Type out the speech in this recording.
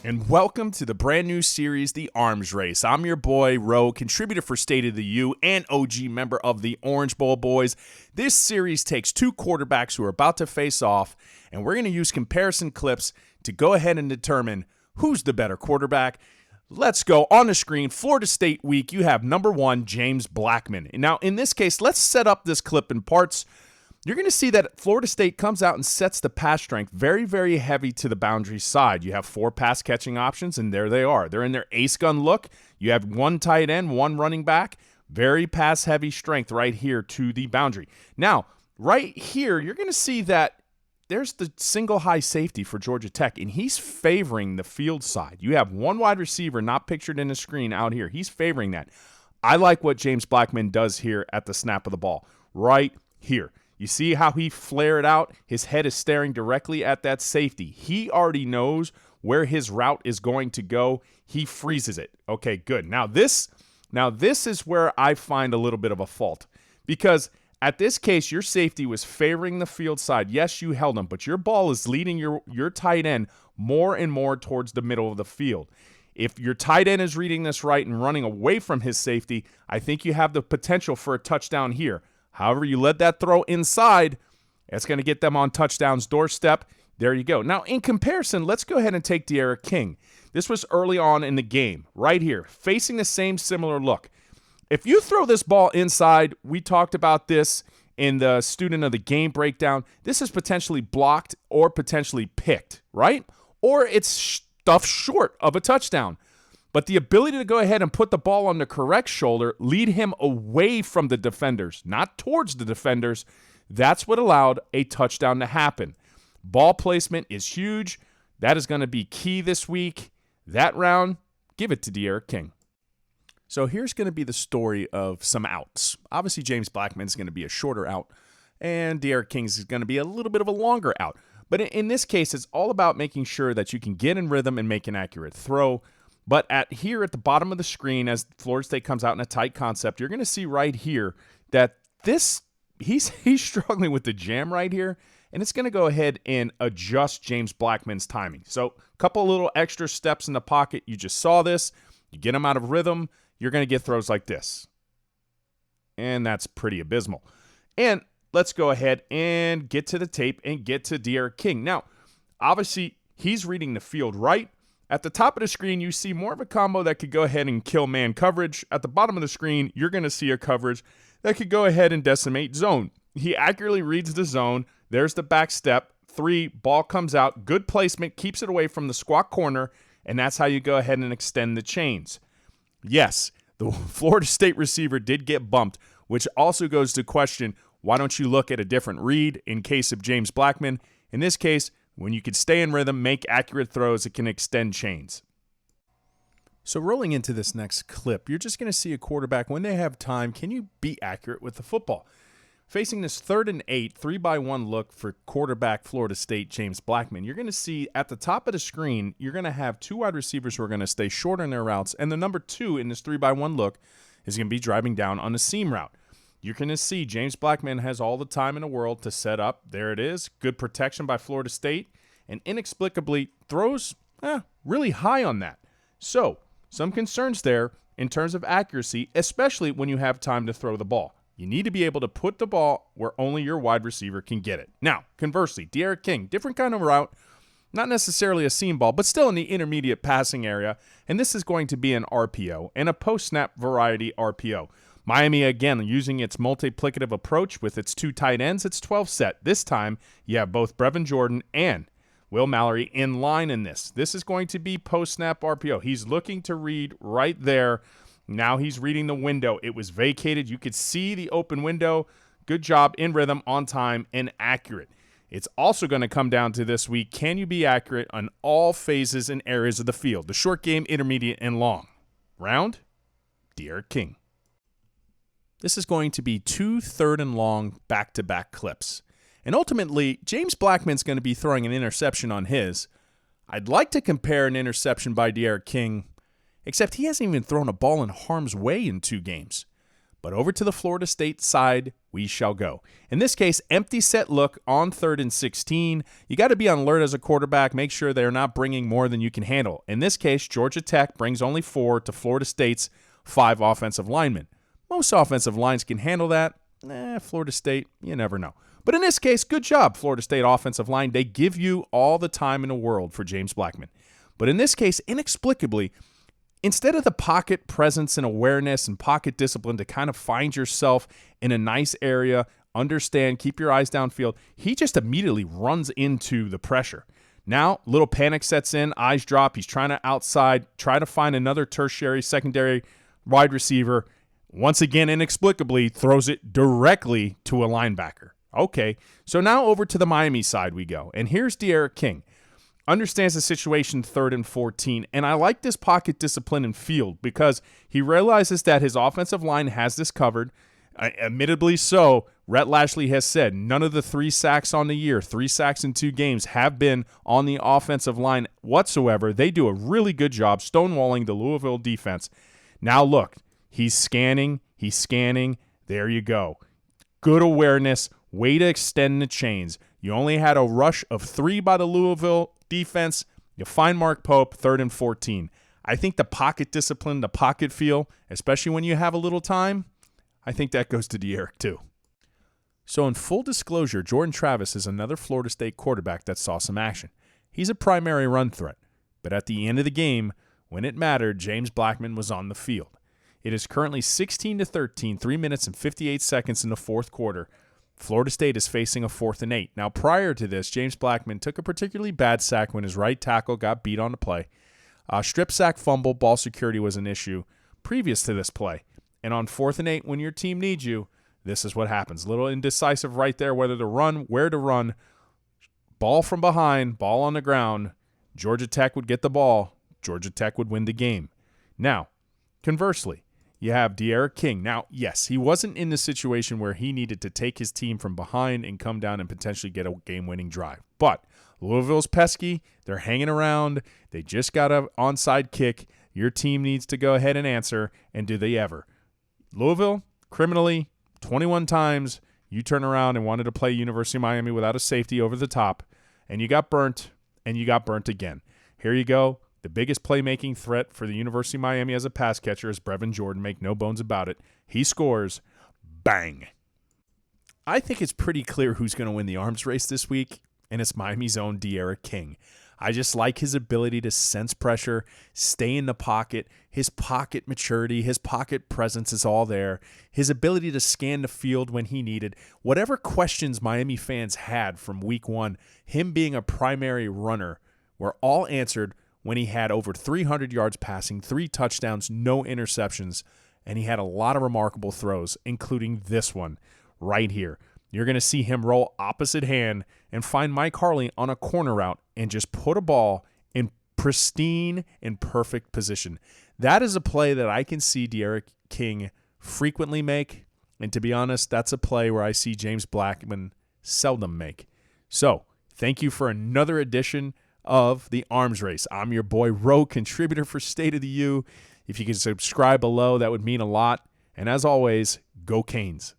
And welcome to the brand new series, The Arms Race. I'm your boy, Ro, contributor for State of the U and OG member of the Orange Bowl Boys. This series takes two quarterbacks who are about to face off, and we're going to use comparison clips to go ahead and determine who's the better quarterback. Let's go. On the screen, Florida State week, you have number one, James Blackman. Now, in this case, let's set up this clip in parts. You're going to see that Florida State comes out and sets the pass strength very, very heavy to the boundary side. You have four pass catching options, and there they are. They're in their ace gun look. You have one tight end, one running back. Very pass heavy strength right here to the boundary. Now, right here, you're going to see that there's the single high safety for Georgia Tech, and he's favoring the field side. You have one wide receiver not pictured in the screen out here. He's favoring that. I like what James Blackman does here at the snap of the ball, right here. You see how he flared out? His head is staring directly at that safety. He already knows where his route is going to go. He freezes it. Okay, good. Now this is where I find a little bit of a fault, because at this case, your safety was favoring the field side. Yes, you held him, but your ball is leading your tight end more and more towards the middle of the field. If your tight end is reading this right and running away from his safety, I think you have the potential for a touchdown here. However, you let that throw inside, it's going to get them on touchdown's doorstep. There you go. Now, in comparison, let's go ahead and take D'Eriq King. This was early on in the game, right here, facing the same similar look. If you throw this ball inside, we talked about this in the student of the game breakdown, this is potentially blocked or potentially picked, right? Or it's stuffed short of a touchdown. But the ability to go ahead and put the ball on the correct shoulder, lead him away from the defenders, not towards the defenders, that's what allowed a touchdown to happen. Ball placement is huge. That is going to be key this week. That round, give it to D'Eriq King. So here's going to be the story of some outs. Obviously, James Blackman is going to be a shorter out, and D'Eriq King is going to be a little bit of a longer out. But in this case, it's all about making sure that you can get in rhythm and make an accurate throw. But here at the bottom of the screen, as Florida State comes out in a tight concept, you're going to see right here that he's struggling with the jam right here, and it's going to go ahead and adjust James Blackman's timing. So a couple little extra steps in the pocket. You just saw this. You get him out of rhythm, you're going to get throws like this. And that's pretty abysmal. And let's go ahead and get to the tape and get to D'Eriq King. Now, obviously, he's reading the field right. At the top of the screen, you see more of a combo that could go ahead and kill man coverage. At the bottom of the screen, you're going to see a coverage that could go ahead and decimate zone. He accurately reads the zone. There's the back step. 3, ball comes out. Good placement, keeps it away from the squat corner, and that's how you go ahead and extend the chains. Yes, the Florida State receiver did get bumped, which also goes to question, why don't you look at a different read in case of James Blackman? In this case, when you can stay in rhythm, make accurate throws, it can extend chains. So rolling into this next clip, you're just going to see a quarterback, when they have time, can you be accurate with the football? Facing this 3rd and 8, 3-by-1 look for quarterback Florida State James Blackman, you're going to see at the top of the screen, you're going to have 2 wide receivers who are going to stay short on their routes, and the number 2 in this 3-by-1 look is going to be driving down on the seam route. You're going to see James Blackman has all the time in the world to set up. There it is. Good protection by Florida State. And inexplicably throws really high on that. So some concerns there in terms of accuracy, especially when you have time to throw the ball. You need to be able to put the ball where only your wide receiver can get it. Now, conversely, D'Eriq King, different kind of route. Not necessarily a seam ball, but still in the intermediate passing area. And this is going to be an RPO and a post-snap variety RPO. Miami, again, using its multiplicative approach with its 2 tight ends, it's 12 set. This time, you have both Brevin Jordan and Will Mallory in line in this. This is going to be post-snap RPO. He's looking to read right there. Now he's reading the window. It was vacated. You could see the open window. Good job in rhythm, on time, and accurate. It's also going to come down to this week. Can you be accurate on all phases and areas of the field? The short game, intermediate, and long. Round, D'Eriq King. This is going to be 2 3rd and long back-to-back clips. And ultimately, James Blackman's going to be throwing an interception on his. I'd like to compare an interception by D'Eriq King, except he hasn't even thrown a ball in harm's way in 2 games. But over to the Florida State side we shall go. In this case, empty set look on 3rd and 16. You got to be on alert as a quarterback. Make sure they're not bringing more than you can handle. In this case, Georgia Tech brings only 4 to Florida State's 5 offensive linemen. Most offensive lines can handle that. Florida State, you never know. But in this case, good job, Florida State offensive line. They give you all the time in the world for James Blackman. But in this case, inexplicably, instead of the pocket presence and awareness and pocket discipline to kind of find yourself in a nice area, understand, keep your eyes downfield, he just immediately runs into the pressure. Now, little panic sets in, eyes drop. He's trying to outside, try to find another tertiary, secondary wide receiver. Once again, inexplicably, throws it directly to a linebacker. Okay, so now over to the Miami side we go. And here's De'Aaron King. Understands the situation 3rd and 14, and I like this pocket discipline and field because he realizes that his offensive line has this covered. Admittedly so, Rhett Lashley has said none of the 3 sacks on the year, 3 sacks in 2 games, have been on the offensive line whatsoever. They do a really good job stonewalling the Louisville defense. Now look, he's scanning. There you go. Good awareness, way to extend the chains. You only had a rush of 3 by the Louisville defense. You find Mark Pope, 3rd and 14. I think the pocket discipline, the pocket feel, especially when you have a little time, I think that goes to De'Aaron too. So in full disclosure, Jordan Travis is another Florida State quarterback that saw some action. He's a primary run threat, but at the end of the game, when it mattered, James Blackman was on the field. It is currently 16-13, 3 minutes and 58 seconds in the 4th quarter. Florida State is facing a 4th and 8. Now, prior to this, James Blackman took a particularly bad sack when his right tackle got beat on the play. Strip sack fumble, ball security was an issue previous to this play. And on 4th and 8, when your team needs you, this is what happens. A little indecisive right there, whether to run, where to run. Ball from behind, ball on the ground. Georgia Tech would get the ball. Georgia Tech would win the game. Now, conversely, you have De'Aaron King. Now, yes, he wasn't in the situation where he needed to take his team from behind and come down and potentially get a game-winning drive. But Louisville's pesky. They're hanging around. They just got an onside kick. Your team needs to go ahead and answer, and do they ever? Louisville, criminally, 21 times, you turn around and wanted to play University of Miami without a safety over the top, and you got burnt, and you got burnt again. Here you go. The biggest playmaking threat for the University of Miami as a pass catcher is Brevin Jordan. Make no bones about it. He scores. Bang. I think it's pretty clear who's going to win the arms race this week, and it's Miami's own De'Aaron King. I just like his ability to sense pressure, stay in the pocket. His pocket maturity, his pocket presence is all there. His ability to scan the field when he needed. Whatever questions Miami fans had from week 1, him being a primary runner, were all answered when he had over 300 yards passing, 3 touchdowns, no interceptions, and he had a lot of remarkable throws, including this one right here. You're going to see him roll opposite hand and find Mike Harley on a corner route and just put a ball in pristine and perfect position. That is a play that I can see De'Aaron King frequently make, and to be honest, that's a play where I see James Blackman seldom make. So, thank you for another edition of the Arms Race. I'm your boy, Ro, contributor for State of the U. If you could subscribe below, that would mean a lot. And as always, go Canes.